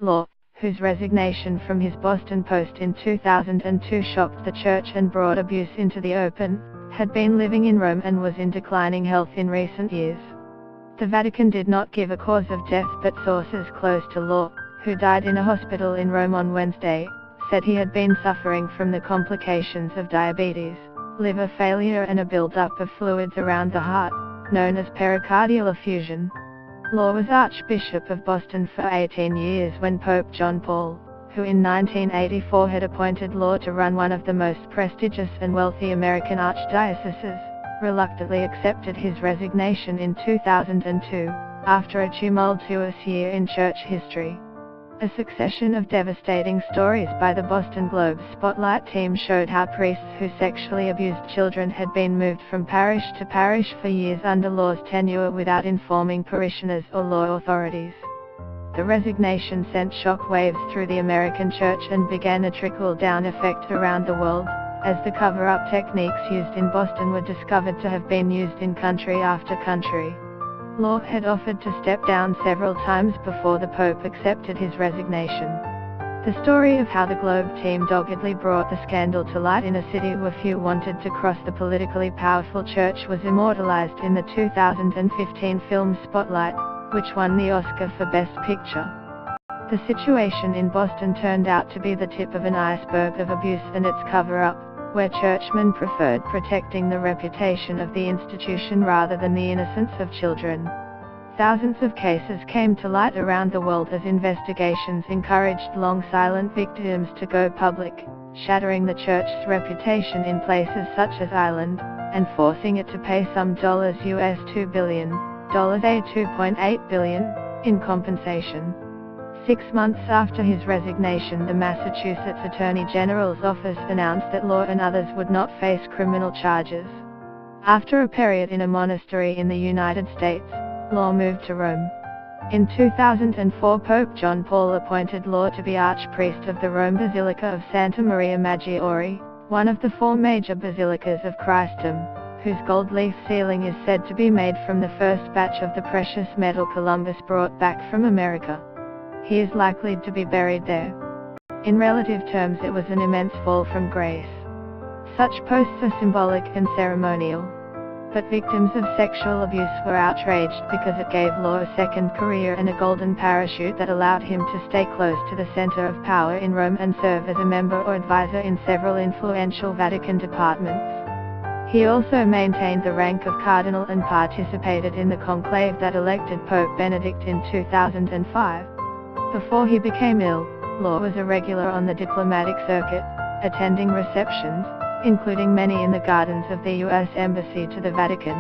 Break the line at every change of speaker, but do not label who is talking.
Law, whose resignation from his Boston post in 2002 shocked the church and brought abuse into the open, had been living in Rome and was in declining health in recent years. The Vatican did not give a cause of death, but sources close to Law, who died in a hospital in Rome on Wednesday, said he had been suffering from the complications of diabetes, liver failure and a build-up of fluids around the heart, known as pericardial effusion. Law was Archbishop of Boston for 18 years when Pope John Paul, who in 1984 had appointed Law to run one of the most prestigious and wealthy American archdioceses, reluctantly accepted his resignation in 2002, after a tumultuous year in church history. A succession of devastating stories by the Boston Globe Spotlight team showed how priests who sexually abused children had been moved from parish to parish for years under Law's tenure without informing parishioners or law authorities. The resignation sent shockwaves through the American church and began a trickle-down effect around the world, as the cover-up techniques used in Boston were discovered to have been used in country after country. Law had offered to step down several times before the Pope accepted his resignation. The story of how the Globe team doggedly brought the scandal to light in a city where few wanted to cross the politically powerful church was immortalized in the 2015 film Spotlight, which won the Oscar for Best Picture. The situation in Boston turned out to be the tip of an iceberg of abuse and its cover-up, where churchmen preferred protecting the reputation of the institution rather than the innocence of children. Thousands of cases came to light around the world as investigations encouraged long silent victims to go public, shattering the church's reputation in places such as Ireland, and forcing it to pay some US $2 billion, $2.8 billion, in compensation. 6 months after his resignation, the Massachusetts Attorney General's office announced that Law and others would not face criminal charges. After a period in a monastery in the United States, Law moved to Rome. In 2004, Pope John Paul appointed Law to be Archpriest of the Rome Basilica of Santa Maria Maggiore, one of the 4 major basilicas of Christendom, whose gold leaf ceiling is said to be made from the first batch of the precious metal Columbus brought back from America. He is likely to be buried there. In relative terms, it was an immense fall from grace. Such posts are symbolic and ceremonial. But victims of sexual abuse were outraged because it gave Law a second career and a golden parachute that allowed him to stay close to the center of power in Rome and serve as a member or advisor in several influential Vatican departments. He also maintained the rank of cardinal and participated in the conclave that elected Pope Benedict in 2005. Before he became ill, Law was a regular on the diplomatic circuit, attending receptions, including many in the gardens of the U.S. Embassy to the Vatican.